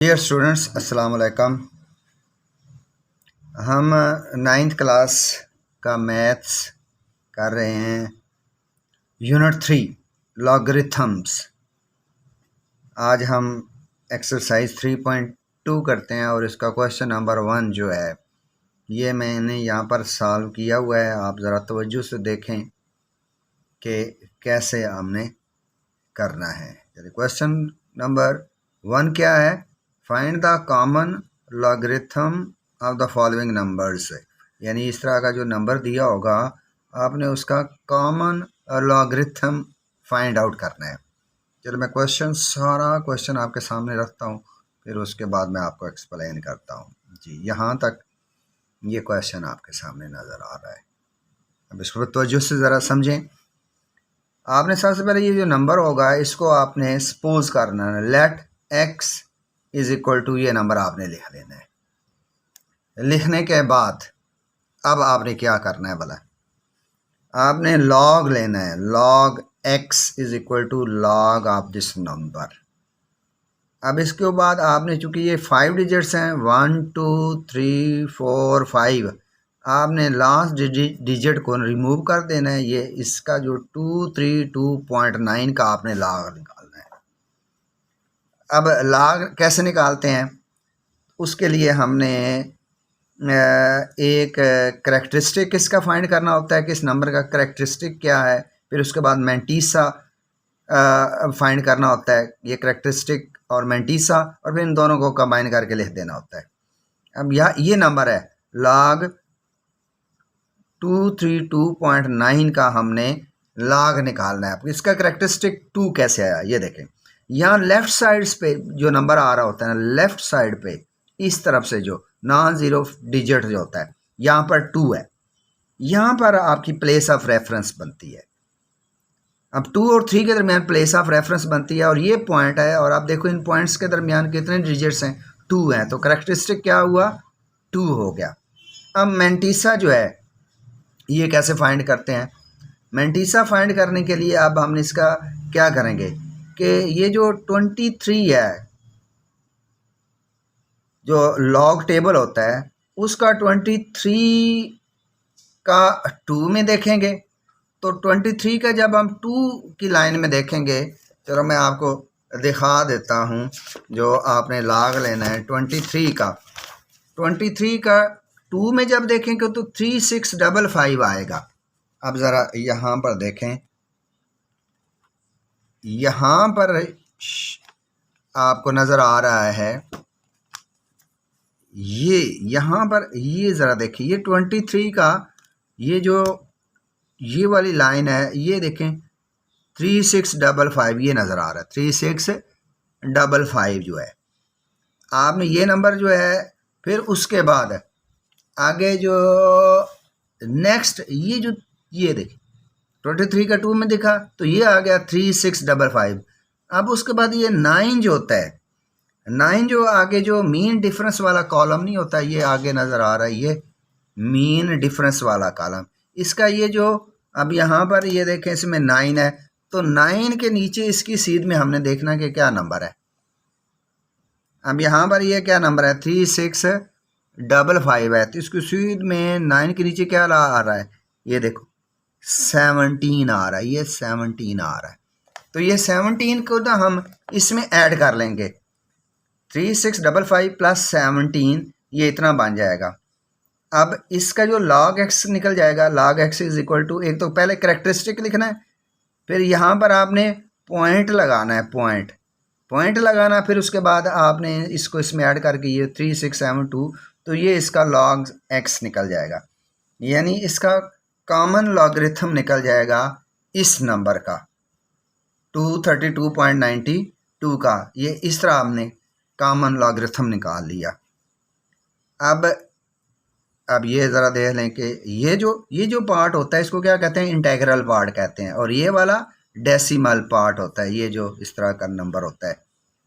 Dear students, अस्सलाम वालेकुम। हम 9th क्लास का मैथ्स कर रहे हैं, यूनिट 3 लॉगरिथम्स। आज हम एक्सरसाइज 3.2 करते हैं और इसका क्वेश्चन नंबर 1 जो है ये मैंने यहाँ पर सॉल्व किया हुआ है। आप ज़रा तवज्जो से देखें कि कैसे हमने करना है। क्वेश्चन नंबर 1 क्या है? Find the common logarithm of the following numbers. यानी इस तरह का जो नंबर दिया होगा आपने उसका कॉमन लॉगरिथम फाइंड आउट करना है। चलो मैं सारा क्वेश्चन आपके सामने रखता हूँ, फिर उसके बाद मैं आपको एक्सप्लेन करता हूँ। जी, यहाँ तक ये क्वेश्चन आपके सामने नज़र आ रहा है। अब इसको तवज्जो से ज़रा समझें। आपने सबसे पहले ये जो नंबर होगा इसको आपने सपोज करना है। Let x is equal to ये नंबर आपने लिख लेना है। लिखने के बाद अब आपने क्या करना है भला? आपने लॉग लेना है। Log x is equal to log of this number. अब इसके बाद आपने, चूंकि ये 5 डिजिट्स हैं, 1 2 3 4 5, आपने लास्ट डिजिट को रिमूव कर देना है। ये इसका जो 232.9 का आपने लॉग निकालना है। अब लॉग कैसे निकालते हैं? उसके लिए हमने एक करेक्टरिस्टिक इसका फाइंड करना होता है कि इस नंबर का करेक्टरिस्टिक क्या है। फिर उसके बाद मैंटीसा फाइंड करना होता है, ये करेक्टरिस्टिक और मैंटीसा, और फिर इन दोनों को कंबाइन करके लिख देना होता है। अब यहाँ ये नंबर है लॉग 232.9 का हमने लॉग निकालना है। अब इसका करेक्टरिस्टिक 2 कैसे आया ये देखें। यहाँ लेफ्ट साइड पे जो नंबर आ रहा होता है ना, लेफ्ट साइड पे इस तरफ से जो नॉन ज़ीरो डिजिट जो होता है, यहाँ पर 2 है। यहाँ पर आपकी प्लेस ऑफ रेफरेंस बनती है। अब 2 और 3 के दरमियान प्लेस ऑफ रेफरेंस बनती है और ये पॉइंट है। और आप देखो इन पॉइंट्स के दरमियान कितने डिजिट्स हैं? 2 हैं। तो करेक्टरिस्टिक क्या हुआ? 2 हो गया। अब मैंटीसा जो है ये कैसे फाइंड करते हैं? मैंटीसा फाइंड करने के लिए अब हम इसका क्या करेंगे कि ये जो 23 है, जो लॉग टेबल होता है उसका 23 का 2 में देखेंगे। तो 23 का जब हम 2 की लाइन में देखेंगे, चलो मैं आपको दिखा देता हूँ। जो आपने लॉग लेना है 23 का, 23 का 2 में जब देखेंगे तो 3655 आएगा। अब ज़रा यहाँ पर देखें, यहाँ पर आपको नज़र आ रहा है ये, यहाँ पर ये ज़रा देखिए, ये 23 का ये जो ये वाली लाइन है, ये देखें 3655 ये नज़र आ रहा है। 3655 जो है आपने ये नंबर जो है, फिर उसके बाद आगे जो नेक्स्ट ये देखिए 23 का 2 में दिखा तो ये आ गया 3655। अब उसके बाद ये 9 जो होता है, 9 जो आगे जो मीन डिफरेंस वाला कॉलम नहीं होता, ये आगे नज़र आ रहा है, ये मीन डिफरेंस वाला कॉलम। इसका ये जो अब यहाँ पर ये देखें इसमें 9 है, तो 9 के नीचे इसकी सीध में हमने देखना कि क्या नंबर है। अब यहाँ पर ये क्या नंबर है? 3655 है। तो इसकी सीध में 9 के नीचे क्या आ रहा है? ये देखो 17 आ रहा है, ये 17 आ रहा है। तो ये 17 को ना हम इसमें ऐड कर लेंगे। 3655 प्लस 17 ये इतना बन जाएगा। अब इसका जो log x निकल जाएगा, log x is equal to, एक तो पहले करेक्टरिस्टिक लिखना है, फिर यहाँ पर आपने पॉइंट लगाना है, पॉइंट लगाना, फिर उसके बाद आपने इसको इसमें ऐड करके ये 3672, तो ये इसका log x निकल जाएगा। यानी इसका कॉमन लॉगरिथम निकल जाएगा इस नंबर का 232.92 का। ये इस तरह हमने कॉमन लॉगरिथम निकाल लिया। अब ये ज़रा देख लें कि ये जो पार्ट होता है इसको क्या कहते हैं? इंटेग्रल पार्ट कहते हैं। और ये वाला डेसिमल पार्ट होता है, ये जो इस तरह का नंबर होता है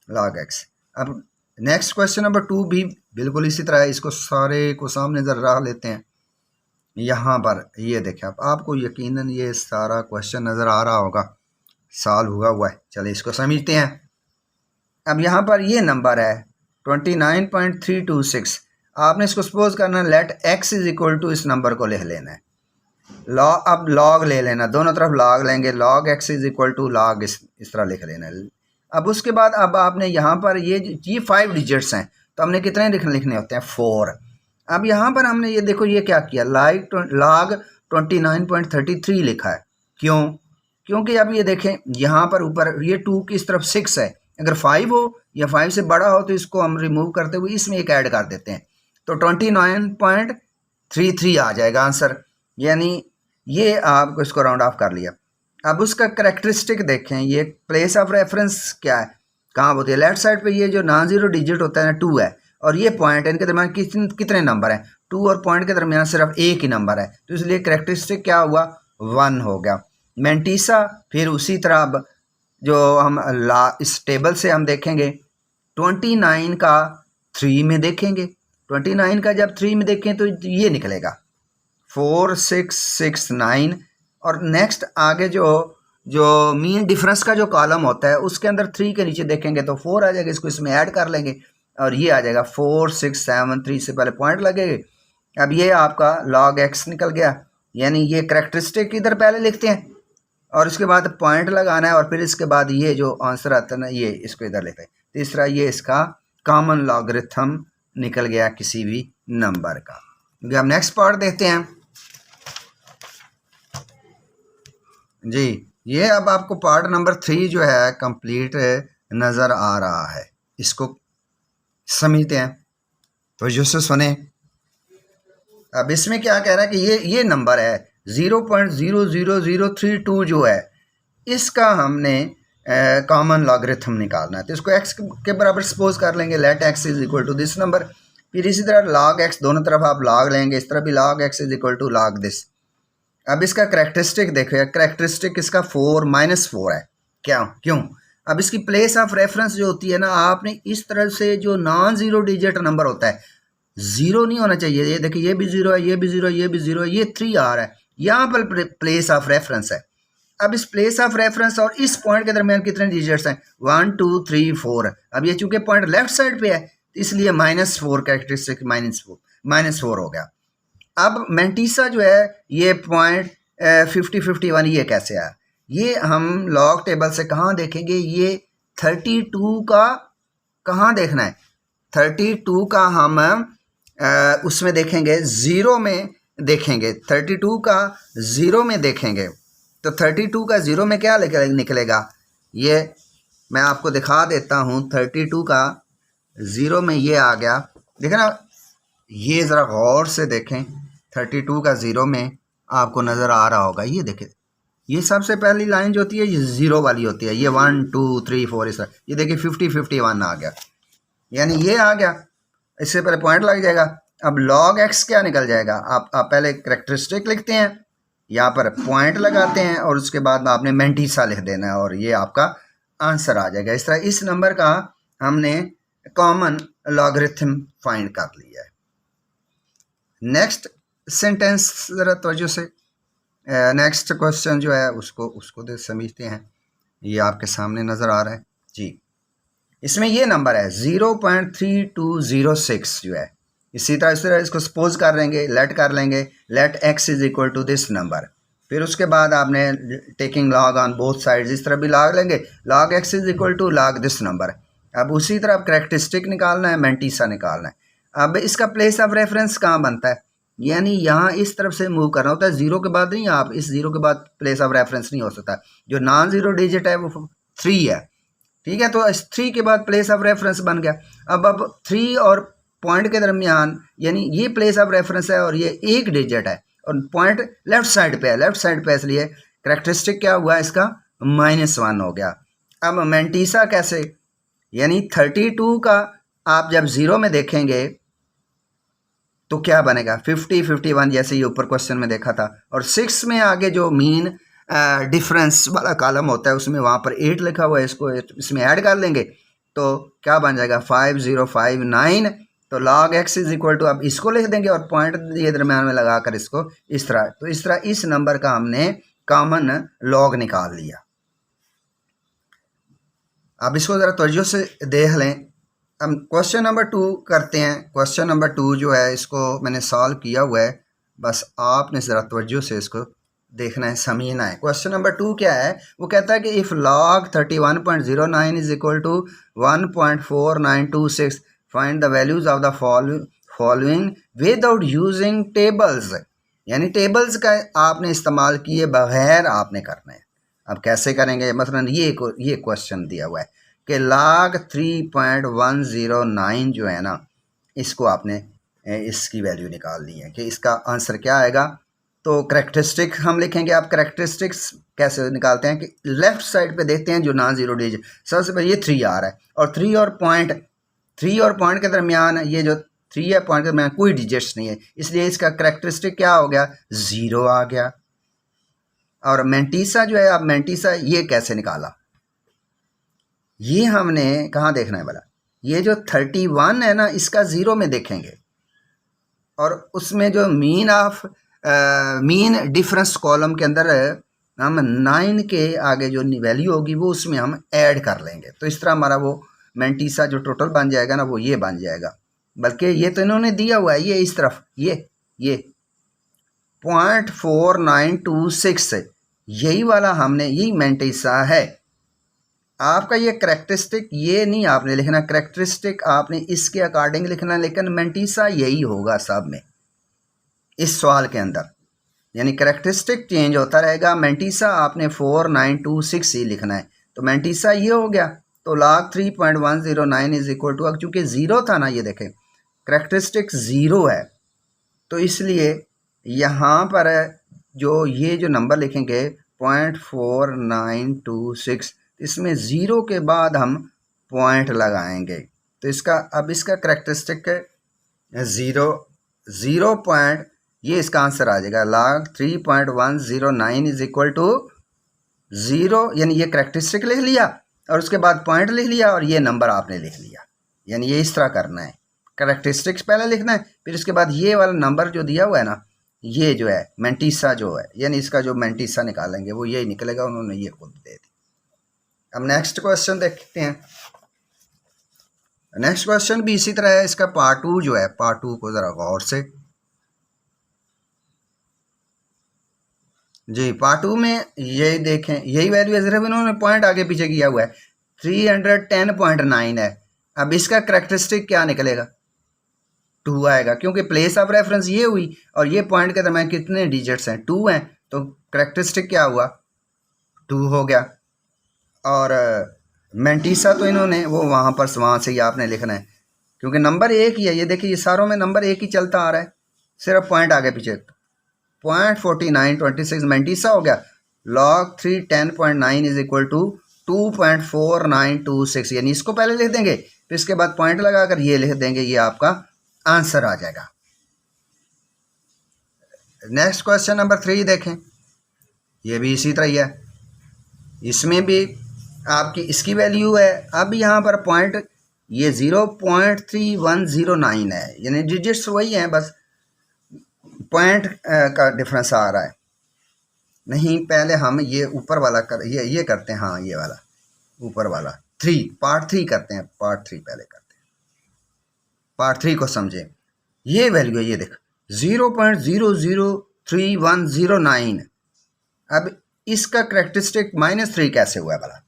log x। अब नेक्स्ट क्वेश्चन नंबर 2 भी बिल्कुल इसी तरह है। इसको सारे को सामने ज़रा रख लेते हैं। यहाँ पर ये देखें, अब आपको यकीनन ये सारा क्वेश्चन नज़र आ रहा होगा, सॉल्व हुआ है। चलिए इसको समझते हैं। अब यहाँ पर ये नंबर है 29.326। आपने इसको सपोज करना let x is equal to इस नंबर को लिख लेना है। लॉग, अब लॉग ले लेना, दोनों तरफ लॉग लेंगे, log x is equal to log इस तरह लिख लेना है। अब उसके बाद अब आपने यहाँ पर ये 5 डिजिट्स हैं, तो हमने कितने लिखने होते हैं 4। अब यहाँ पर हमने ये देखो ये क्या किया, लॉग 29.33 लिखा है। क्यों? क्योंकि अब ये देखें यहाँ पर ऊपर ये 2 की इस तरफ 6 है, अगर 5 हो या 5 से बड़ा हो तो इसको हम रिमूव करते हुए इसमें एक ऐड कर देते हैं, तो 29.33 आ जाएगा आंसर। यानी ये आपको इसको राउंड ऑफ कर लिया। अब उसका करेक्टरिस्टिक देखें, ये प्लेस ऑफ रेफरेंस क्या है, कहाँ होती है, लेफ्ट साइड पे ये जो नॉन जीरो डिजिट होता है ना 2 है, और ये पॉइंट है, इनके दरमियान कितने नंबर हैं, 2 और पॉइंट के दरमियान सिर्फ एक ही नंबर है, तो इसलिए करेक्टरिस्टिक क्या हुआ 1 हो गया। मेंटीसा फिर उसी तरह अब जो हम इस टेबल से हम देखेंगे 29 का 3 में देखेंगे, 29 का जब 3 में देखें तो ये निकलेगा 4 6 6 9, और नेक्स्ट आगे जो मीन डिफरेंस का जो कॉलम होता है उसके अंदर 3 के नीचे देखेंगे तो 4 आ जाएगा, इसको इसमें ऐड कर लेंगे और ये आ जाएगा 4 6 7 3 से पहले पॉइंट लगेगा। अब ये आपका log x निकल गया, यानी ये करेक्टरिस्टिक इधर पहले लिखते हैं और इसके बाद पॉइंट लगाना है और फिर इसके बाद ये जो आंसर आता है ना ये इसको इधर लिखते हैं। तीसरा ये इसका कॉमन लॉगरिथम निकल गया किसी भी नंबर का। क्योंकि अब नेक्स्ट पार्ट देखते हैं जी। ये अब आपको पार्ट नंबर 3 जो है कंप्लीट नज़र आ रहा है, इसको समझते हैं तो जो से सुने। अब इसमें क्या कह रहा है कि ये नंबर है 0.00032 जो है इसका हमने कॉमन लॉगरिथम निकालना है, तो इसको x के बराबर सपोज कर लेंगे, let x is equal to this number. फिर इसी तरह log x, दोनों तरफ आप log लेंगे, इस तरह भी log x is equal to log this. अब इसका करेक्टरिस्टिक देखो, करेक्टरिस्टिक इसका 4 -4 है, क्यों? अब इसकी प्लेस ऑफ रेफरेंस जो होती है ना, आपने इस तरह से जो नॉन जीरो डिजिट नंबर होता है, जीरो नहीं होना चाहिए, ये देखिए ये भी जीरो है, ये भी जीरो है, ये भी जीरो है, ये 3 आ रहा है, यहाँ पर प्लेस ऑफ रेफरेंस है। अब इस प्लेस ऑफ रेफरेंस और इस पॉइंट के दरमियान कितने डिजिट्स हैं 1 2 3 4। अब ये चूंकि पॉइंट लेफ्ट साइड पे है इसलिए -4 करेक्टरिस्टिक -4 हो गया। अब मेंटीसा जो है ये पॉइंट 50-51 ये कैसे आया, ये हम लॉग टेबल से कहाँ देखेंगे, ये 32 का कहाँ देखना है, 32 का हम उसमें देखेंगे, ज़ीरो में देखेंगे, 32 का ज़ीरो में देखेंगे, तो 32 का ज़ीरो में क्या निकलेगा, ये मैं आपको दिखा देता हूँ। 32 का ज़ीरो में ये आ गया, देखें ना, ये ज़रा गौर से देखें, 32 का ज़ीरो में आपको नज़र आ रहा होगा, ये देखें, ये सबसे पहली लाइन जो होती है ये ज़ीरो वाली होती है, ये 1 2 3 4 इस तरह, ये देखिए 50-51 आ गया, यानी ये आ गया, इससे पहले पॉइंट लग जाएगा। अब log x क्या निकल जाएगा, आप पहले करेक्टरिस्टिक लिखते हैं, यहाँ पर पॉइंट लगाते हैं और उसके बाद आपने मेंटीसा लिख देना है और ये आपका आंसर आ जाएगा। इस तरह इस नंबर का हमने कॉमन लॉगरिथम फाइंड कर लिया है। नेक्स्ट सेंटेंस ज़रा तवज्जो से, नेक्स्ट क्वेश्चन जो है उसको दे समझते हैं। ये आपके सामने नज़र आ रहा है जी, इसमें ये नंबर है 0.3206 जो है, इसी तरह इसको सपोज कर लेंगे, लेट कर लेंगे, let x is equal to this number. फिर उसके बाद आपने taking log on both sides, इस तरह भी लॉग लेंगे, log x is equal to log this number. अब उसी तरह आप करेक्टरिस्टिक निकालना है, मेंटीसा निकालना है। अब इसका प्लेस ऑफ रेफरेंस कहाँ बनता है, यानी यहाँ इस तरफ से मूव करना होता है, ज़ीरो के बाद नहीं, आप इस ज़ीरो के बाद प्लेस ऑफ रेफरेंस नहीं हो सकता, जो नॉन ज़ीरो डिजिट है वो 3 है, ठीक है, तो इस 3 के बाद प्लेस ऑफ रेफरेंस बन गया। अब 3 और पॉइंट के दरमियान, यानी ये प्लेस ऑफ रेफरेंस है और ये एक डिजिट है और पॉइंट लेफ्ट साइड पे है, इसलिए करेक्टरिस्टिक क्या हुआ इसका -1 हो गया। अब मेंटीसा कैसे, यानी 32 का आप जब ज़ीरो में देखेंगे तो क्या बनेगा 50-51, जैसे ये ऊपर क्वेश्चन में देखा था, और 6 में आगे जो मीन डिफरेंस वाला कॉलम होता है उसमें वहाँ पर 8 लिखा हुआ है, इसको इसमें ऐड कर लेंगे तो क्या बन जाएगा 5059। तो log x is equal to, अब इसको लिख देंगे और पॉइंट ये दरम्यान में लगाकर इसको इस तरह, तो इस तरह इस नंबर का हमने कॉमन लॉग निकाल लिया। अब इसको ज़रा तवज्जो से देख लें। हम क्वेश्चन नंबर 2 करते हैं। क्वेश्चन नंबर 2 जो है इसको मैंने सॉल्व किया हुआ है, बस आपने ज़रा तवज्जो से इसको देखना है, समझना है। क्वेश्चन नंबर 2 क्या है, वो कहता है कि if log 31.09 is equal to 1.4926 find the values of the following without using tables. यानी टेबल्स का आपने इस्तेमाल किए बगैर आपने करना है। अब कैसे करेंगे, मसलन ये क्वेश्चन दिया हुआ है कि log 3.109 जो है ना, इसको आपने इसकी वैल्यू निकालनी है कि इसका आंसर क्या आएगा। तो करैक्टरिस्टिक हम लिखेंगे। आप करैक्टरिस्टिक्स कैसे निकालते हैं कि लेफ्ट साइड पे देखते हैं जो नॉन ज़ीरो डिजिट, सबसे पहले ये 3 आ रहा है और 3 और पॉइंट के दरमियान ये जो 3 है पॉइंट के दरमियान कोई डिजिट्स नहीं है, इसलिए इसका करैक्टरिस्टिक क्या हो गया, 0 आ गया। और मेंटीसा जो है, आप मेंटीसा ये कैसे निकाला, ये हमने कहाँ देखना है भला। ये जो 31 है ना, इसका 0 में देखेंगे और उसमें जो मीन डिफरेंस कॉलम के अंदर हम 9 के आगे जो वैल्यू होगी वो उसमें हम ऐड कर लेंगे। तो इस तरह हमारा वो मेंटीसा जो टोटल बन जाएगा ना, वो ये बन जाएगा। बल्कि ये तो इन्होंने दिया हुआ है, ये इस तरफ ये 0.4926 यही वाला हमने, यही मेंटीसा है। आपका ये करैक्टरिस्टिक ये नहीं आपने लिखना, करैक्टरिस्टिक आपने इसके अकॉर्डिंग लिखना, लेकिन मेंटीसा यही होगा सब में इस सवाल के अंदर। यानी करैक्टरिस्टिक चेंज होता रहेगा, मेंटीसा आपने 4926 ही लिखना है। तो मेंटीसा ये हो गया। तो log 3.109 इज इक्वल टू, अब चूँकि 0 था ना, ये देखें करैक्टरिस्टिक 0 है, तो इसलिए यहाँ पर ये जो नंबर लिखेंगे 0.4926, इसमें 0 के बाद हम पॉइंट लगाएंगे। तो इसका करैक्टरिस्टिक 0 पॉइंट, ये इसका आंसर आ जाएगा। log 3.109 इज इक्वल टू 0, यानी ये करैक्टरिस्टिक लिख लिया और उसके बाद पॉइंट लिख लिया और ये नंबर आपने लिख लिया। यानी ये इस तरह करना है, करैक्टरिस्टिक्स पहले लिखना है, फिर उसके बाद ये वाला नंबर जो दिया हुआ है ना, ये जो है मेंटीसा जो है, यानी इसका जो मेंटीसा निकालेंगे वो यही निकलेगा। उन्होंने ये खुद दे दी। अब नेक्स्ट क्वेश्चन देखते हैं। नेक्स्ट क्वेश्चन भी इसी तरह है। इसका पार्ट 2 जो है, पार्ट 2 को ज़रा गौर से जी, पार्ट 2 में ये देखें, यही वैल्यू है, सिर्फ इन्होंने पॉइंट आगे पीछे किया हुआ है। 310.9 है। अब इसका करैक्टरिस्टिक क्या निकलेगा, 2 आएगा, क्योंकि प्लेस ऑफ रेफरेंस ये हुई और ये पॉइंट के दरमियान कितने डिजिट्स हैं, 2 हैं। तो करैक्टरिस्टिक क्या हुआ, 2 हो गया। और मेंटीसा तो इन्होंने वो वहाँ से ही आपने लिखना है, क्योंकि नंबर एक ही है। ये देखिए, ये सारों में नंबर एक ही चलता आ रहा है, सिर्फ पॉइंट आगे पीछे। 0.4926 मेंटीसा हो गया। log 310.9 इज इक्वल टू 2.4926, यानी इसको पहले लिख देंगे, फिर इसके बाद पॉइंट लगाकर ये लिख देंगे, ये आपका आंसर आ जाएगा। नेक्स्ट क्वेश्चन नंबर 3 देखें, ये भी इसी तरह ही है। इसमें भी आपकी इसकी वैल्यू है। अब यहाँ पर पॉइंट ये 0.3109 है, यानी डिजिट्स वही हैं, बस पॉइंट का डिफरेंस आ रहा है। नहीं, पहले हम ये ऊपर वाला ये करते हैं। हाँ, ये वाला ऊपर वाला पार्ट 3 करते हैं। पार्ट 3 पहले करते हैं, पार्ट 3 को समझें। ये वैल्यू है, ये देख 0.003109। अब इसका करैक्टरिस्टिक -3 कैसे हुआ है भला।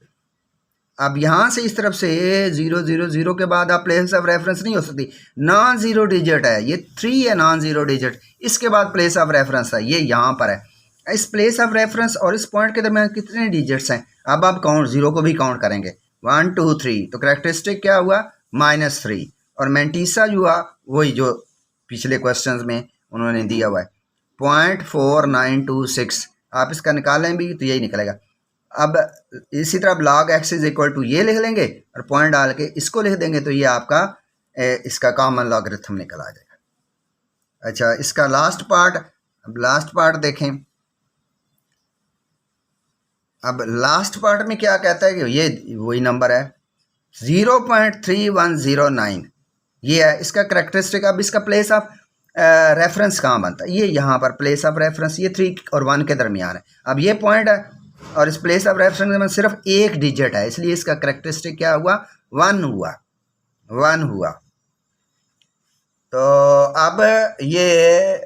अब यहाँ से इस तरफ से 000 के बाद आप प्लेस ऑफ रेफरेंस नहीं हो सकती, नॉन ज़ीरो डिजिट है, ये 3 है नॉन ज़ीरो डिजिट, इसके बाद प्लेस ऑफ रेफरेंस है, ये यहाँ पर है। इस प्लेस ऑफ रेफरेंस और इस पॉइंट के दरमियान कितने डिजिट्स हैं, अब आप काउंट 0 को भी काउंट करेंगे, 1 2 3। तो करैक्टरिस्टिक क्या हुआ, -3। और मेंटीसा जो हुआ वही जो पिछले क्वेश्चन में उन्होंने दिया हुआ है, 0.4926। आप इसका निकालें भी तो यही निकलेगा। अब इसी तरह log x is equal to ये लिख लेंगे और पॉइंट डाल के इसको लिख देंगे, तो ये आपका इसका कॉमन लॉगरिथम निकल आ जाएगा। अच्छा, इसका लास्ट पार्ट देखें। अब लास्ट पार्ट में क्या कहता है कि ये वही नंबर है 0.3109, ये है इसका करैक्टरिस्टिक। अब इसका प्लेस ऑफ रेफरेंस कहाँ बनता है, ये यहाँ पर प्लेस ऑफ रेफरेंस ये 3 और 1 के दरमियान है। अब ये पॉइंट है और इस प्लेस ऑफ रेफरेंस में सिर्फ एक डिजिट है, इसलिए इसका करैक्टरिस्टिक क्या हुआ, 1 हुआ। 1 हुआ। तो अब ये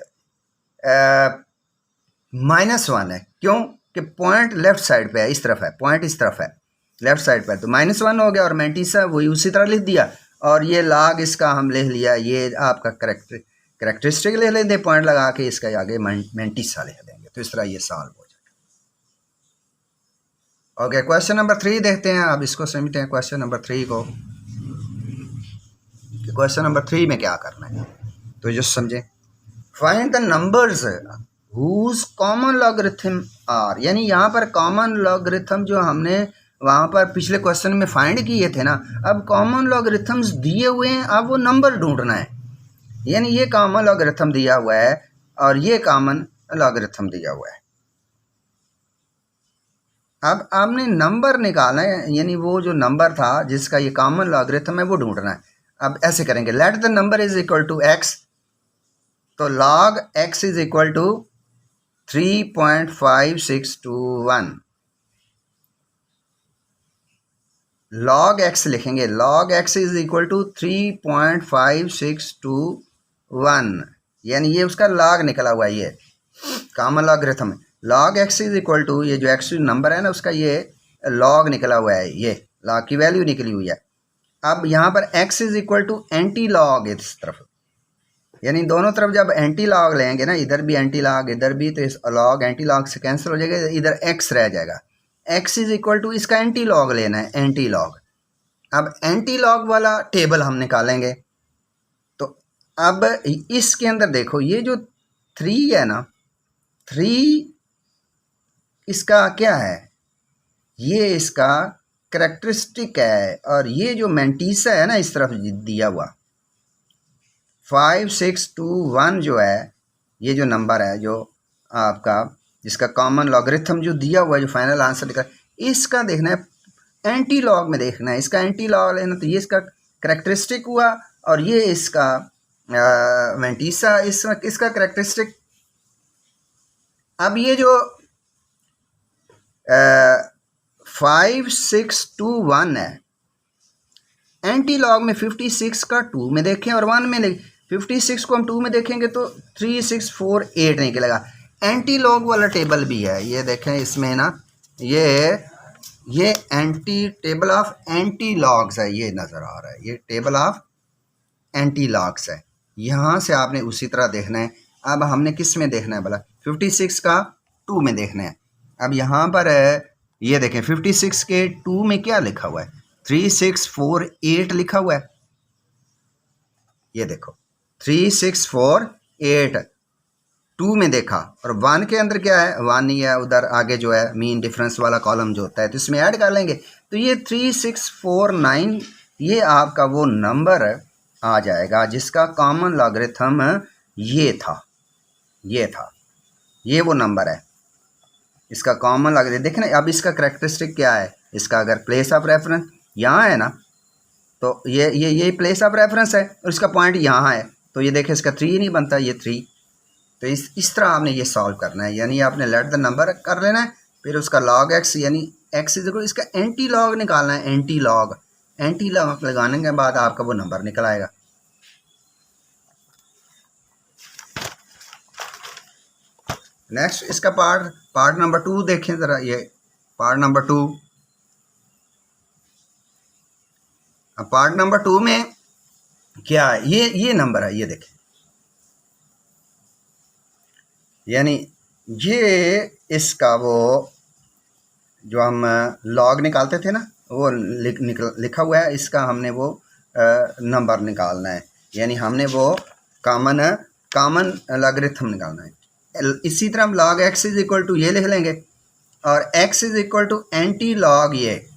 -1 है, क्यों कि पॉइंट लेफ्ट साइड पे है, इस तरफ है, पॉइंट इस तरफ है, लेफ्ट साइड पे, तो -1 हो गया। और मेंटिसा वही उसी तरह लिख दिया, और ये लॉग इसका हम लिख लिया, ये आपका करेक्टरिस्टिक लिख लेते, पॉइंट लगा के इसका आगे मेंटिसा लिख देंगे, तो इस तरह ये सॉल्व हो जाएगा। ओके, क्वेश्चन नंबर 3 देखते हैं। अब इसको समझते हैं क्वेश्चन नंबर 3 को, कि क्वेश्चन नंबर 3 में क्या करना है, तो जो समझें। Find the numbers whose common logarithm are, यानी यहाँ पर कॉमन लॉगरिथम जो हमने वहाँ पर पिछले क्वेश्चन में फाइंड किए थे ना, अब कॉमन लॉगरिथम्स दिए हुए हैं, अब वो नंबर ढूंढना है। यानी ये कॉमन लॉगरिथम दिया हुआ है और ये कॉमन लॉगरिथम दिया हुआ है। अब आपने नंबर निकालना है, यानी वो जो नंबर था जिसका ये कॉमन लॉगरिथम है वो ढूंढना है। अब ऐसे करेंगे, let the number is equal to x, तो log x is equal to 3.5621। log x लिखेंगे, log x is equal to 3.5621, यानी ये उसका log निकला हुआ है, ये कॉमन लॉगरिथम है। log x is equal to, ये जो x नंबर है ना उसका ये log निकला हुआ है, ये log की वैल्यू निकली हुई है। अब यहाँ पर x is equal to anti log इस तरफ, यानी दोनों तरफ जब एंटी लॉग लेंगे ना, इधर भी एंटी लॉग इधर भी, तो इस लॉग एंटी लॉग से कैंसिल हो जाएगा, इधर x रह जाएगा। x इज इक्वल टू इसका एंटी लॉग लेना है, एंटी लॉग। अब एंटी लॉग वाला टेबल हम निकालेंगे, तो अब इसके अंदर देखो, ये जो 3 है ना, 3 इसका क्या है, ये इसका करेक्टरिस्टिक है, और ये जो मेंटिसा है ना इस तरफ दिया हुआ 5621 जो है, ये जो नंबर है जो आपका जिसका कॉमन लॉगरिथम जो दिया हुआ है, जो फाइनल आंसर निकला, इसका देखना है, एंटी लॉग में देखना है, इसका एंटी लॉग लेना, तो ये इसका करेक्टरिस्टिक हुआ, और ये इसका मेंटिसा इसका करेक्टरिस्टिक। अब ये जो 5621 है, एंटी लॉग में 56 का 2 में देखें और 1 में देखें, 56 को हम 2 में देखेंगे तो 3648 निकलेगा। एंटी लॉग वाला टेबल भी है, ये देखें इसमें ना, ये anti table of anti logs है, ये नज़र आ रहा है, ये टेबल ऑफ एंटी लॉग्स है। यहाँ से आपने उसी तरह देखना है। अब हमने किस में देखना है भला, 56 का 2 में देखना है। अब यहाँ पर ये देखें 56 के 2 में क्या लिखा हुआ है, 3648 लिखा हुआ है, ये देखो 3648 2 में देखा, और 1 के अंदर क्या है, 1 ही है, उधर आगे जो है मीन डिफरेंस वाला कॉलम जो होता है, तो इसमें ऐड कर लेंगे, तो ये 3649 ये आपका वो नंबर आ जाएगा जिसका कॉमन लॉगरिथम ये था, ये वो नंबर है, इसका कॉमन लॉगरिथम। देखें ना, अब इसका करेक्टरिस्टिक क्या है, इसका अगर प्लेस ऑफ रेफरेंस यहाँ है ना, तो ये प्लेस ऑफ रेफरेंस है, और इसका पॉइंट यहाँ है, तो ये देखें इसका 3 नहीं बनता, ये 3। तो इस तरह आपने ये सॉल्व करना है, यानी आपने लेट द नंबर कर लेना है, फिर उसका log x यानी x इज इक्वल इसका एंटी लॉग निकालना है, एंटी लॉग लगाने के बाद आपका वो नंबर निकल आएगा। नेक्स्ट इसका पार्ट नंबर 2 देखें ज़रा, ये पार्ट नंबर 2। अब पार्ट नंबर 2 में क्या है, ये नंबर है, ये देखें, यानी ये इसका वो जो हम लॉग निकालते थे ना, वो लिखा हुआ है, इसका हमने वो नंबर निकालना है, यानी हमने वो कॉमन लॉगरिथम निकालना है। इसी तरह हम log x is equal to ये लिख लेंगे, और x is equal to anti log, ये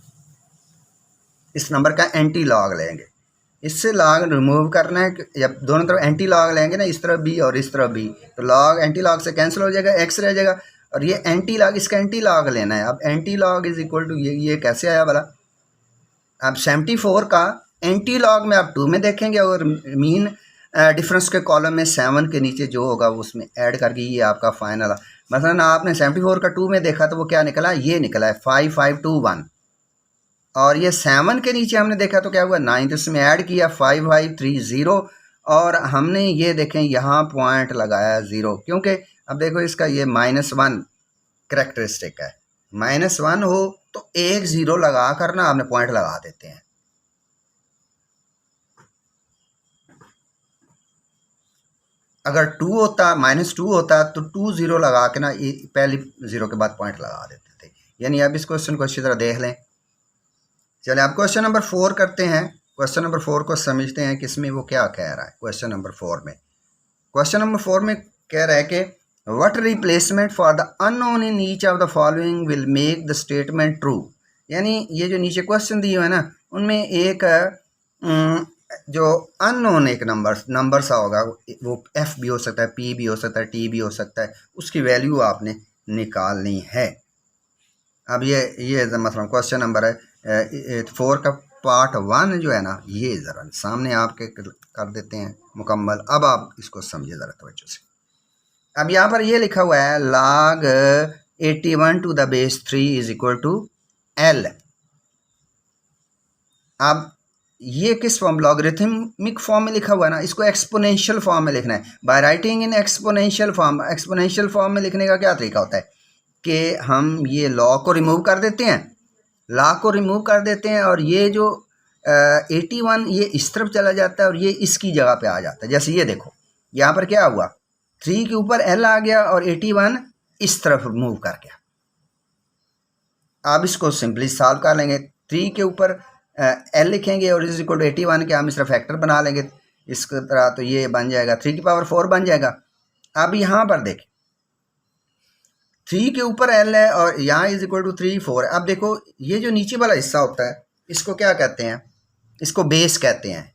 इस नंबर का एंटी लॉग लेंगे, इससे लॉग रिमूव करना है, जब दोनों तरफ एंटी लॉग लेंगे ना, इस तरफ भी और इस तरफ भी, तो लॉग एंटी लॉग से कैंसिल हो जाएगा, x रह जाएगा, और ये एंटी लॉग, इसका एंटी लॉग लेना है। अब anti log is equal to ये कैसे आया वाला, अब 74 का एंटी लॉग में आप 2 में देखेंगे, और मीन डिफरेंस के कॉलम में 7 के नीचे जो होगा उसमें ऐड करके ये आपका फाइनल। मसलन आपने 74 का 2 में देखा तो वो क्या निकला, ये निकला है 5521, और ये 7 के नीचे हमने देखा तो क्या हुआ 9, तो इसमें ऐड किया 5530 और हमने ये देखें यहाँ पॉइंट लगाया 0, क्योंकि अब देखो इसका ये -1 करेक्टरिस्टिक है। -1 हो तो एक 0 लगा कर ना आपने पॉइंट लगा देते हैं। अगर 2 होता, -2 होता तो 2 0 लगा के ना पहली 0 के बाद पॉइंट लगा देते थे। यानी अब इस क्वेश्चन को अच्छी तरह देख लें। चलिए अब क्वेश्चन नंबर 4 करते हैं। क्वेश्चन नंबर 4 को समझते हैं कि इसमें वो क्या कह रहा है। क्वेश्चन नंबर 4 में कह रहा है कि what replacement for the unknown in each of the following will make the statement true. यानी ये जो नीचे क्वेश्चन दिए हुए हैं ना, उनमें एक जो अननोन एक नंबर सा होगा, वो एफ भी हो सकता है, पी भी हो सकता है, टी भी हो सकता है, उसकी वैल्यू आपने निकालनी है। अब ये मतलब क्वेश्चन नंबर है 4 का पार्ट 1 जो है ना, ये ज़रा सामने आपके कर देते हैं मुकम्मल। अब आप इसको समझिए ज़रा तवज्जो से। अब यहाँ पर ये लिखा हुआ है log 81 to the base 3 is equal to L। अब ये किस फॉर्म, लॉगरिथमिक फॉर्म में लिखा हुआ है ना, इसको एक्सपोनेंशियल फॉर्म में लिखना है। Bye writing in exponential form. Exponential form में लिखने का क्या तरीका होता है कि हम ये लॉ को रिमूव कर देते हैं, और ये जो 81 ये इस तरफ चला जाता है और ये इसकी जगह पे आ जाता है। जैसे ये देखो यहाँ पर क्या हुआ, 3 के ऊपर L आ गया और 81 इस तरफ मूव कर गया। आप इसको सिंपली सॉल्व कर लेंगे। 3 के ऊपर L लिखेंगे और इज इक्वल टू 81 के हम इस तरह फैक्टर बना लेंगे इस तरह, तो ये बन जाएगा 3 की पावर 4 बन जाएगा। अब यहाँ पर देखें 3 के ऊपर L है और यहाँ इज इक्वल टू 3 4। अब देखो ये जो नीचे वाला हिस्सा होता है इसको क्या कहते हैं, इसको बेस कहते हैं।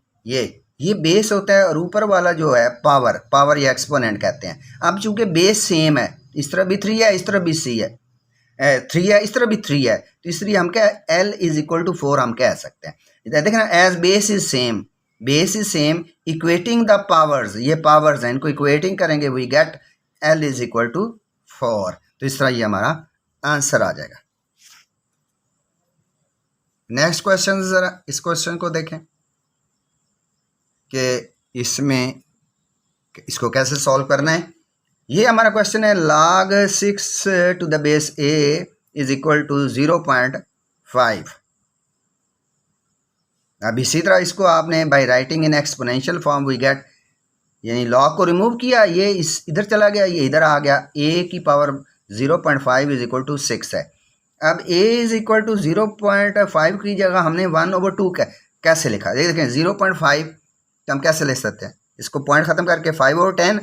ये बेस होता है और ऊपर वाला जो है पावर या एक्सपोनेंट कहते हैं। अब चूंकि बेस सेम है, इस तरह भी 3 है, इस तरह भी 3 है, 3 है, इस तरह भी 3 है, तो इसलिए हम क्या L इज इक्वल टू 4 हम कह सकते हैं। देखना as base is same equating the powers, ये पावर्स हैं, इनको इक्वेटिंग करेंगे we get L is equal to 4। तो इस तरह ये हमारा आंसर आ जाएगा। नेक्स्ट क्वेश्चन, जरा इस क्वेश्चन को देखें कि इसमें इसको कैसे सॉल्व करना है। ये हमारा क्वेश्चन है log 6 to the base a is equal to 0.5। अब इसी तरह इसको आपने by writing in exponential form we get, यानी लॉग को रिमूव किया, ये इस इधर चला गया, ये इधर आ गया, a की पावर 0.5 इज इक्वल टू 6 है। अब a इज इक्वल टू 0.5 की जगह हमने 1/2 कैसे लिखा, देखें 0.5 तो हम कैसे लिख सकते हैं, इसको पॉइंट ख़त्म करके 5/10,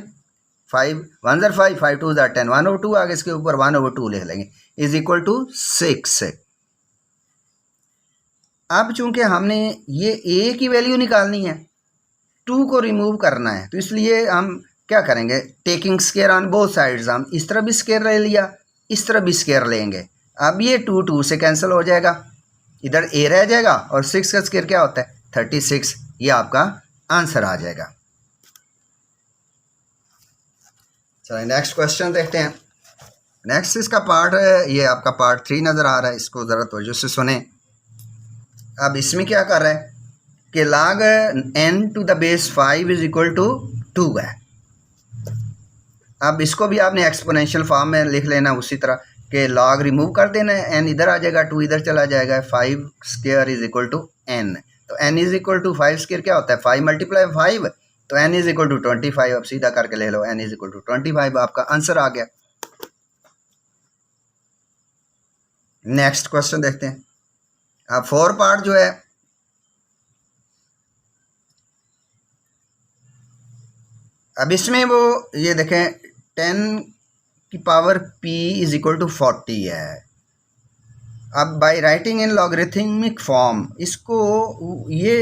5 1 5 5 2 10, 1/2 आगे इसके ऊपर 1/2 लिख लेंगे इज इक्वल टू 6। अब चूंकि हमने ये a की वैल्यू निकालनी है, 2 को रिमूव करना है, तो इसलिए हम क्या करेंगे, taking square on both sides, हम इस तरह भी स्केयर ले लिया, इस तरह भी स्केयर लेंगे। अब ये 2 से कैंसिल हो जाएगा, इधर a रह जाएगा और 6 का स्केयर क्या होता है 36। ये आपका आंसर आ जाएगा। चलिए नेक्स्ट क्वेश्चन देखते हैं। नेक्स्ट इसका पार्ट है, ये आपका पार्ट 3 नज़र आ रहा है, इसको ज़रा तवज्जो से सुने। अब इसमें क्या कर रहा है कि log n to the base 5 is equal to 2 है। अब इसको भी आपने एक्सपोनेंशियल फॉर्म में लिख लेना, उसी तरह के log रिमूव कर देना है, n इधर आ जाएगा, 2 इधर चला जाएगा, 5 square is equal to n। तो n is equal to 5 square क्या होता है 5 × 5, तो n इज इक्वल टू 25। अब सीधा करके ले लो, n इज इक्वल टू 25, आपका आंसर आ गया। नेक्स्ट क्वेश्चन देखते हैं। अब 4 पार्ट जो है, अब इसमें वो ये देखें 10 की power p is equal to 40 है। अब by writing in logarithmic form, इसको ये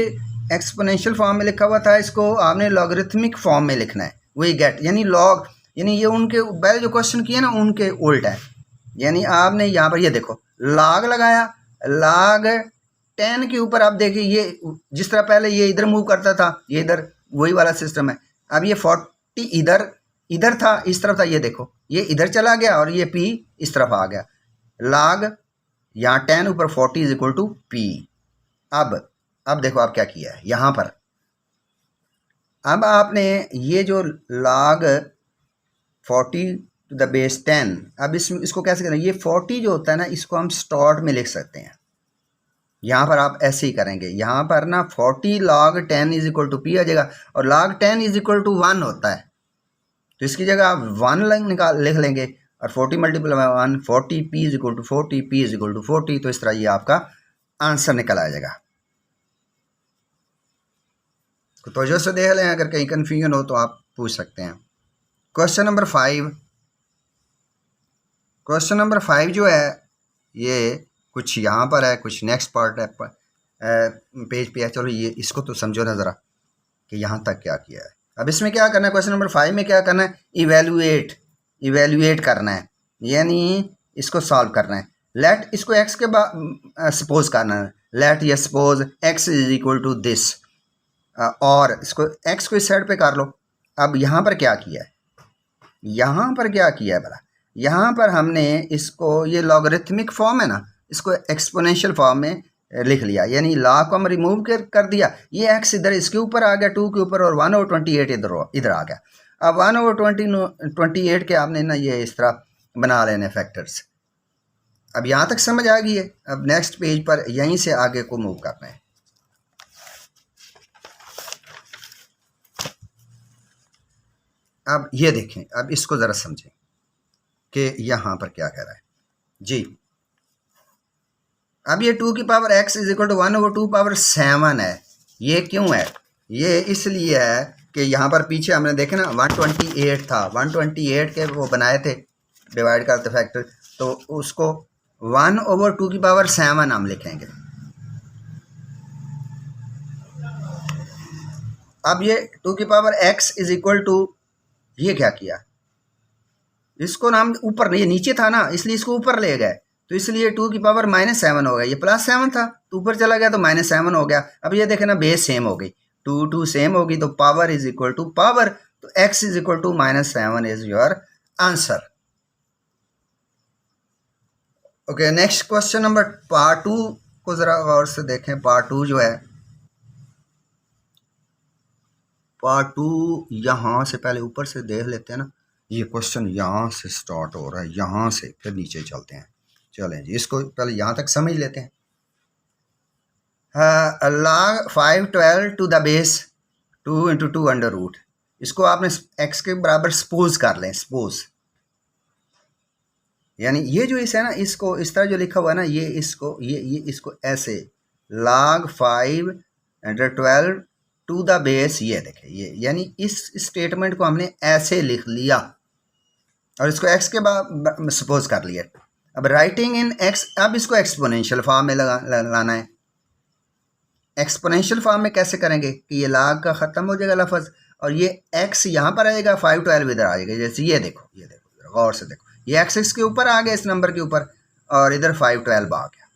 एक्सपोनेंशियल फॉर्म में लिखा हुआ था, इसको आपने लॉगरिथमिक फॉर्म में लिखना है। वही गेट यानी लॉग, यानी ये उनके पहले जो क्वेश्चन किए ना उनके उल्टा है। यानी आपने यहाँ पर ये देखो log लगाया, log 10 के ऊपर आप देखिए ये जिस तरह पहले ये इधर मूव करता था, ये इधर वही वाला सिस्टम है। अब ये 40 इधर था, इस तरफ था, ये देखो ये इधर चला गया और ये p इस तरफ आ गया। log यहाँ 10 ऊपर 40 इज इक्वल टू पी। अब देखो आप क्या किया है यहाँ पर। अब आपने ये जो log 40 टू द बेस 10, अब इसको कैसे करें, ये 40 जो होता है ना, इसको हम स्टॉर्ट में लिख सकते हैं। यहाँ पर आप ऐसे ही करेंगे, यहाँ पर ना 40 log 10 is equal to P आ जाएगा, और log 10 इज इक्वल टू 1 होता है, तो इसकी जगह आप 1 लिख लेंगे, और 40 multiply by 1 40 p is equal to 40 p is equal to 40। तो इस तरह ये आपका आंसर निकल आ जाएगा। तो जो से देख लें, अगर कहीं कन्फ्यूजन हो तो आप पूछ सकते हैं। क्वेश्चन नंबर 5, क्वेश्चन नंबर 5 जो है ये कुछ यहाँ पर है, कुछ नेक्स्ट पार्ट है पेज पे है। चलो ये इसको तो समझो ना ज़रा कि यहाँ तक क्या किया है। अब इसमें क्या करना है, क्वेश्चन नंबर 5 में क्या करना है, इवेल्युएट करना है, यानी इसको सॉल्व करना है। लेट इसको x के बाद सपोज करना है, लेट ये suppose x is equal to this, और इसको x को इस साइड पे कर लो। अब यहाँ पर क्या किया है, यहाँ पर क्या किया है भला, यहाँ पर हमने इसको, ये लॉगरिथमिक फॉर्म है ना, इसको एक्सपोनेंशियल फॉर्म में लिख लिया, यानी लॉग को हम रिमूव कर दिया। ये x इधर इसके ऊपर आ गया 2 के ऊपर, और 1/28 इधर आ गया। अब 1/28 के आपने ना ये इस तरह बना लेने फैक्टर्स। अब यहाँ तक समझ आ गई है। अब नेक्स्ट पेज पर यहीं से आगे को मूव करना है। अब ये देखें, अब इसको ज़रा समझें कि यहाँ पर क्या कह रहा है जी। अब ये 2 की power x is equal to 1/2/7 है। ये क्यों है, ये इसलिए है कि यहाँ पर पीछे हमने देखे ना 128 था, 128 के वो बनाए थे डिवाइड करते फैक्टर, तो उसको 1/2/7 हम लिखेंगे। अब ये 2 की power x is equal to, ये क्या किया, इसको नाम ऊपर नहीं, ये नीचे था ना, इसलिए इसको ऊपर ले गए, तो इसलिए 2 की पावर -7 हो गया। ये +7 था तो ऊपर चला गया तो -7 हो गया। अब ये देखे ना, बेस सेम हो गई, 2 सेम होगी, तो power is equal to power, तो x is equal to -7 is your answer. Okay, next question number part 2 को जरा गौर से देखें। पार्ट 2 जो है, पार्ट 2 यहाँ से पहले ऊपर से देख लेते हैं ना। ये क्वेश्चन यहाँ से स्टार्ट हो रहा है, यहाँ से फिर नीचे चलते हैं। चलें जी, इसको पहले यहाँ तक समझ लेते हैं। log 512 to the base 2 × 2 under root, इसको आपने x के बराबर सपोज कर लें, सपोज, यानी ये जो इस है ना, इसको इस तरह जो लिखा हुआ है ना, ये इसको ये इसको ऐसे log 512 टू द बेस, ये देखें, ये यानी इस स्टेटमेंट को हमने ऐसे लिख लिया और इसको x के बाद सपोज कर लिया। अब राइटिंग इन x, अब इसको एक्सपोनेंशियल फॉर्म में लाना है। एक्सपोनेंशियल फॉर्म में कैसे करेंगे कि ये log का ख़त्म हो जाएगा लफ्ज़, और ये x यहाँ पर आएगा, 512 इधर आ जाएगा। जैसे ये देखो गौर से देखो, ये x इसके ऊपर आ गया, इस नंबर के ऊपर, और इधर 512 आ गया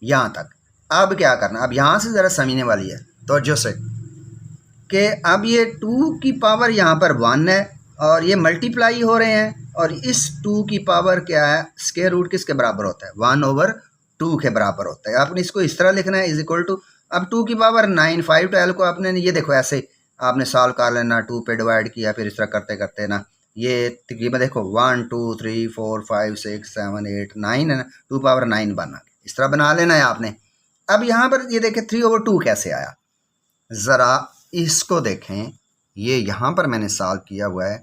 यहाँ तक। अब क्या करना, अब यहाँ से ज़रा समझने वाली है तो जो से कि अब ये 2 की पावर यहाँ पर 1 है, और ये मल्टीप्लाई हो रहे हैं, और इस 2 की पावर क्या है, स्क्वायर रूट किसके बराबर होता है, 1/2 के बराबर होता है। आपने इसको इस तरह लिखना है, इज इक्वल टू, अब 2 की पावर 9, 512 को आपने ये देखो ऐसे आपने सॉल्व कर लेना, 2 पे डिवाइड किया, फिर इस तरह करते करते ना ये तकरीबन देखो 1 2 3 4 5 6 7 8 9 है ना, 2 पावर 9 बना, इस तरह बना लेना है आपने। अब यहाँ पर ये देखें 3/2 कैसे आया, ज़रा इसको देखें। ये यहाँ पर मैंने सॉल्व किया हुआ है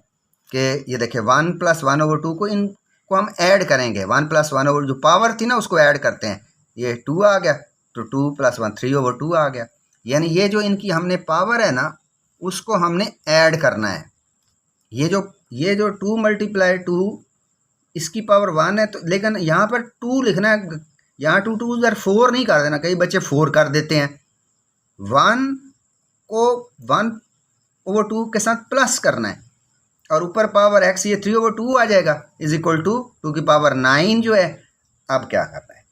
कि ये देखें 1 + 1/2 को, इनको हम ऐड करेंगे, 1 + 1/2 जो पावर थी ना उसको ऐड करते हैं, ये 2 आ गया, तो 2 + 1 3/2 आ गया। यानी ये जो इनकी हमने पावर है ना, उसको हमने ऐड करना है। ये जो 2 × 2 इसकी पावर 1 है, तो लेकिन यहाँ पर 2 लिखना है, यहाँ 2 इधर 4 नहीं कर देना, कई बच्चे 4 कर देते हैं। 1 को 1/2 के साथ प्लस करना है, और ऊपर पावर x, ये 3/2 आ जाएगा, इज इक्वल टू 2 की पावर 9 जो है। अब क्या करना है,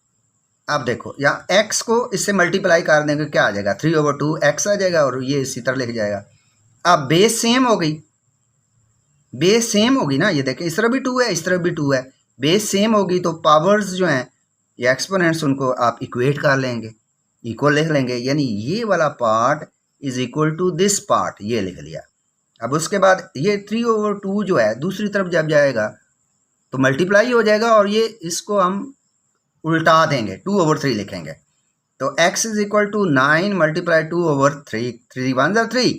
अब देखो यहाँ x को इससे मल्टीप्लाई कर देंगे, क्या आ जाएगा, 3/2 x आ जाएगा, और ये इसी तरह लिख जाएगा। अब बेस सेम हो गई, बेस सेम होगी ना, ये देखें इस तरह भी 2 है, इस तरह भी 2 है, बेस सेम होगी, तो पावर्स जो हैं ये एक्सपोनेंट्स उनको आप इक्वेट कर लेंगे, इक्वल लिख लेंगे, यानी ये वाला part is equal to this part, ये लिख लिया। अब उसके बाद ये 3/2 जो है दूसरी तरफ जब जाएगा तो मल्टीप्लाई हो जाएगा और ये इसको हम उल्टा देंगे, 2/3 लिखेंगे। तो x is equal to 9 multiply 2/3, 3 1 ज़ा 3।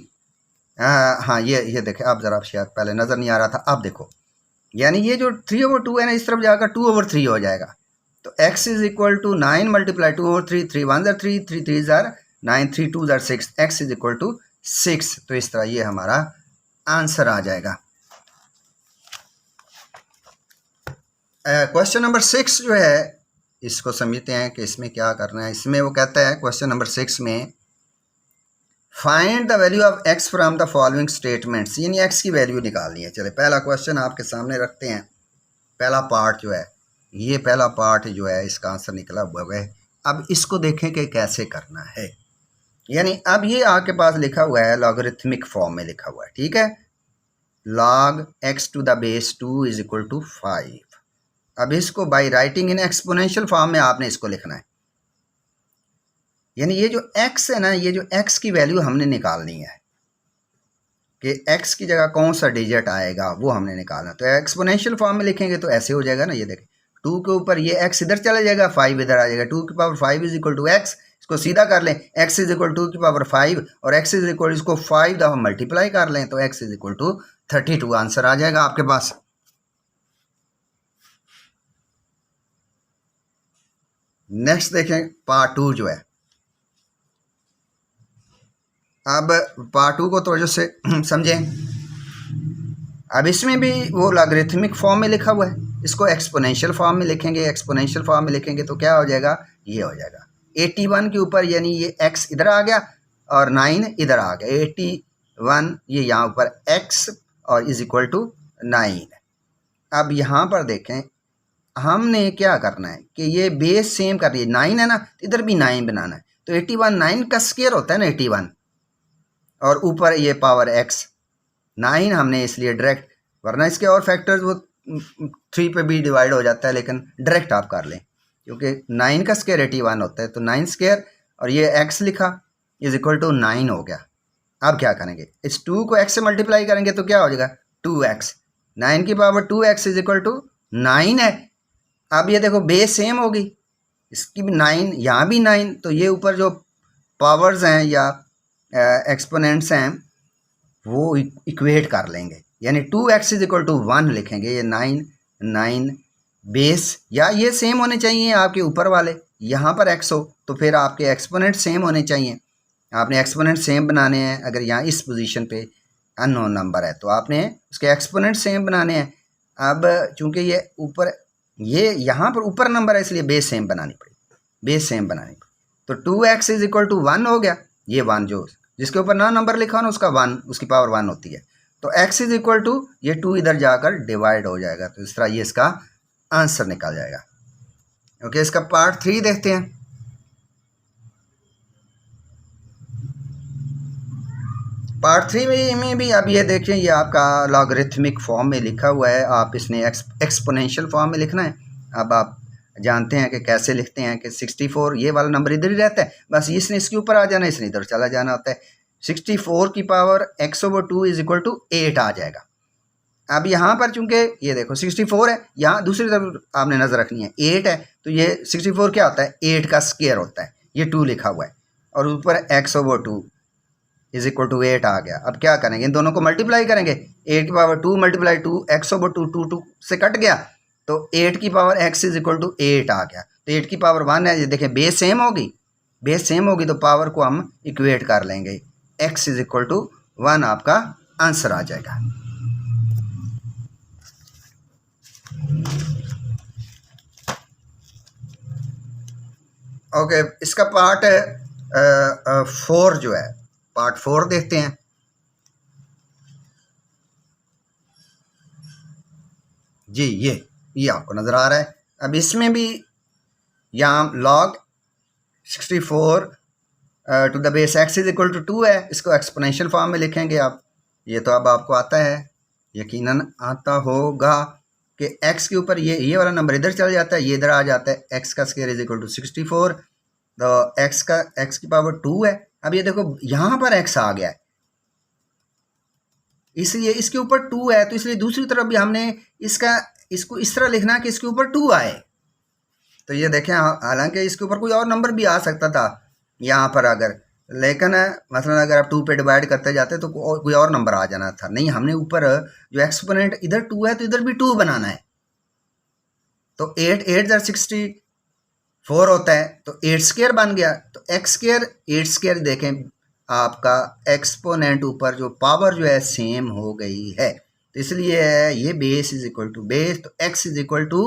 हाँ ये देखें आप ज़रा, शायद पहले नज़र नहीं आ रहा था, अब देखो, यानी ये जो 3/2 है ना इस तरफ जाकर 2/3 हो जाएगा। तो x is equal to 9 multiply 2/3, 3 1 ज़ा 3, 3 3 ज़ा 9, 3 2 ज़ा 6, x इज इक्वल टू 6। तो इस तरह ये हमारा आंसर आ जाएगा। क्वेश्चन नंबर 6 जो है इसको समझते हैं कि इसमें क्या करना है। इसमें वो कहता है क्वेश्चन नंबर 6 में find the value of x from the following statements, यानी x की वैल्यू निकालनी है। चले पहला क्वेश्चन आपके सामने रखते हैं। पहला पार्ट जो है, ये पहला पार्ट जो है इसका आंसर निकला हुआ है। अब इसको देखें कि कैसे करना है। यानी अब ये आपके पास लिखा हुआ है लॉगरिथमिक फॉर्म में लिखा हुआ है, ठीक है। log x to the base 2 is equal to 5। अब इसको by writing in exponential form में आपने इसको लिखना है। यानी ये जो x है ना, ये जो x की वैल्यू हमने निकालनी है कि x की जगह कौन सा डिजिट आएगा वो हमने निकालना। तो एक्सपोनेंशियल फॉर्म में लिखेंगे तो ऐसे हो जाएगा ना, ये देखें 2 के ऊपर ये x इधर चला जाएगा, 5 इधर आ जाएगा, 2 की power 5 is equal to x। इसको सीधा कर लें, x इज इक्वल 2 की पावर 5 और x इज इक्वल इसको 5 दफ़ा मल्टीप्लाई कर लें तो x is equal to 32 answer आ जाएगा आपके पास। नेक्स्ट देखें पार्ट 2 जो है। अब पार्ट 2 को तवज्जो से समझें। अब इसमें भी वो लॉगरिथमिक फॉर्म में लिखा हुआ है, इसको एक्सपोनेंशियल फॉर्म में लिखेंगे। एक्सपोनेंशियल फॉर्म में लिखेंगे तो क्या हो जाएगा, ये हो जाएगा 81 के ऊपर, यानी ये x इधर आ गया और 9 इधर आ गया, 81 ये यहाँ ऊपर x और इज इक्वल टू 9। अब यहाँ पर देखें हमने क्या करना है कि ये बेस सेम कर रही है, 9 है ना, इधर भी 9 बनाना है। तो 81 9 का स्क्वायर होता है ना 81, और ऊपर ये पावर x 9 हमने इसलिए डायरेक्ट, वरना इसके और फैक्टर्स वो 3 पे भी डिवाइड हो जाता है, लेकिन डायरेक्ट आप कर लें क्योंकि 9 का स्क्वायर 81 होता है। तो 9 स्क्वायर और ये x लिखा इज इक्वल टू 9 हो गया। अब क्या करेंगे, इस 2 को x से मल्टीप्लाई करेंगे तो क्या हो जाएगा 2x, 9 की power 2x is equal to 9 है। अब ये देखो बेस सेम होगी, इसकी भी 9 यहाँ भी 9, तो ये ऊपर जो पावर्स हैं या एक्सपोनेंट्स हैं वो इक्वेट कर लेंगे, यानी 2x इज इक्वल टू 1 लिखेंगे। ये 9 9 बेस, या ये सेम होने चाहिए आपके ऊपर वाले, यहाँ पर x हो तो फिर आपके एक्सपोनेंट सेम होने चाहिए। आपने एक्सपोनेंट सेम बनाने हैं। अगर यहाँ इस पोजीशन पे अननोन नंबर है तो आपने उसके एक्सपोनेंट सेम बनाने हैं। अब चूंकि ये ऊपर, ये यहाँ पर ऊपर नंबर है इसलिए बेस सेम बनानी पड़ेगी, बेस सेम बनानी पड़ेगी। तो 2x इज इक्वल टू 1 हो गया। ये 1 जो जिसके ऊपर ना नंबर लिखा हो ना उसका 1, उसकी पावर 1 होती है। तो x इज इक्वल टू ये 2 इधर जाकर डिवाइड हो जाएगा, तो इस तरह ये इसका आंसर निकल जाएगा। ओके, इसका पार्ट 3 देखते हैं। पार्ट 3 में भी अब ये देखें, ये आपका लॉगरिथमिक फॉर्म में लिखा हुआ है, आप इसने एक्सपोनेंशियल फॉर्म में लिखना है। अब आप जानते हैं कि कैसे लिखते हैं कि 64 ये वाला नंबर इधर ही रहता है, बस इसने इसके ऊपर आ जाना है, इसने इधर चला जाना होता है। 64 की power x/2 is equal to 8 आ जाएगा। अब यहाँ पर चूंकि ये देखो 64 है, यहाँ दूसरी तरफ आपने नज़र रखनी है 8 है, तो ये 64 क्या होता है 8 का स्क्वायर होता है, ये 2 लिखा हुआ है और ऊपर x/2 इज इक्वल टू 8 आ गया। अब क्या करेंगे, इन दोनों को मल्टीप्लाई करेंगे, 8 की पावर 2 मल्टीप्लाई 2 x/2 2 से कट गया, तो 8 की power x is equal to 8 आ गया। तो 8 की पावर 1 है, ये देखें बेस सेम होगी, बेस सेम होगी तो पावर को हम इक्वेट कर लेंगे, x इज इक्वल टू 1 आपका आंसर आ जाएगा। ओके, इसका पार्ट 4 जो है, पार्ट 4 देखते हैं। जी ये आपको नज़र आ रहा है। अब इसमें भी यहाँ log 64 to the base x is equal to 2 है, इसको एक्सपोनेंशियल फॉर्म में लिखेंगे आप। ये तो अब आपको आता है, यकीनन आता होगा। कि x के ऊपर ये वाला नंबर इधर चल जाता है, ये इधर आ जाता है, x का स्क्वायर इज इक्वल टू 64, तो x की पावर 2 है। अब ये देखो यहाँ पर x आ गया है, इसलिए इसके ऊपर 2 है, तो इसलिए दूसरी तरफ भी हमने इसको इस तरह लिखना कि इसके ऊपर 2 आए। तो ये देखें, हालांकि इसके ऊपर कोई और नंबर भी आ सकता था यहाँ पर अगर, लेकिन मतलब अगर आप 2 पे डिवाइड करते जाते तो कोई और नंबर आ जाना था। नहीं, हमने ऊपर जो एक्सपोनेंट इधर 2 है तो इधर भी 2 बनाना है। तो 8 8 जार 64 होता है, तो 8 स्क्वायर बन गया। तो x स्क्वायर 8 स्क्वायर देखें, आपका एक्सपोनेंट ऊपर जो पावर जो है सेम हो गई है, तो इसलिए ये base is equal to base, तो x इज इक्वल टू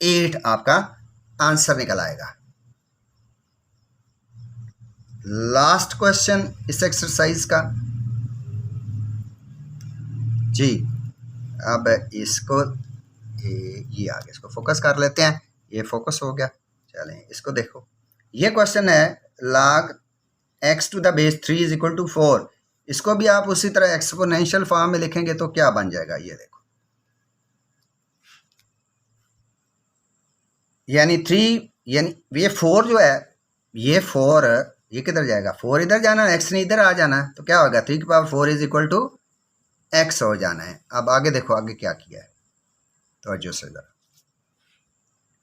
8 आपका आंसर निकल आएगा। लास्ट क्वेश्चन इस एक्सरसाइज का जी। अब इसको ये आगे इसको फोकस कर लेते हैं, ये फोकस हो गया। चलें इसको देखो, ये क्वेश्चन है log x to the base 3 is equal to 4। इसको भी आप उसी तरह एक्सपोनेंशियल फॉर्म में लिखेंगे तो क्या बन जाएगा, ये देखो, यानी 3, यानी ये 4 जो है, ये 4 ये किधर जाएगा, 4 इधर जाना है, x ने इधर आ जाना है, तो क्या होगा 3 की power 4 is equal to x हो जाना है। अब आगे देखो आगे क्या किया है, तो से इधर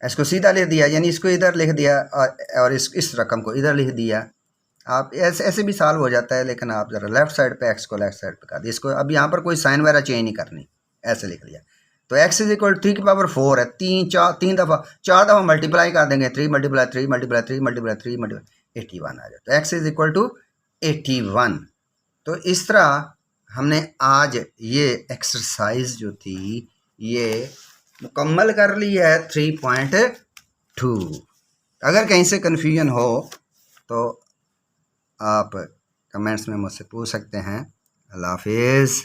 इसको सीधा लिख दिया, यानी इसको इधर लिख दिया और इस रकम को इधर लिख दिया। आप ऐसे भी सॉल्व हो जाता है, लेकिन आप ज़रा लेफ्ट साइड पे x को लेफ्ट साइड पे कर दिया, इसको अब यहाँ पर कोई साइन वगैरह चेंज नहीं करनी, ऐसे लिख लिया। तो x इज इक्वल 3 की पावर 4 है, 3 दफ़ा 4 दफ़ा मल्टीप्लाई कर देंगे, 3 मल्टीप्लाई 3 मल्टीप्लाई 3 मल्टीप्लाई 3 मल्टीप्लाई 81 आ जाए, तो x इज इक्वल टू 81। तो इस तरह हमने आज ये एक्सरसाइज जो थी ये मुकम्मल कर ली है 3.2। अगर कहीं से कन्फ्यूजन हो तो आप कमेंट्स में मुझसे पूछ सकते हैं। अल्लाह हाफिज़।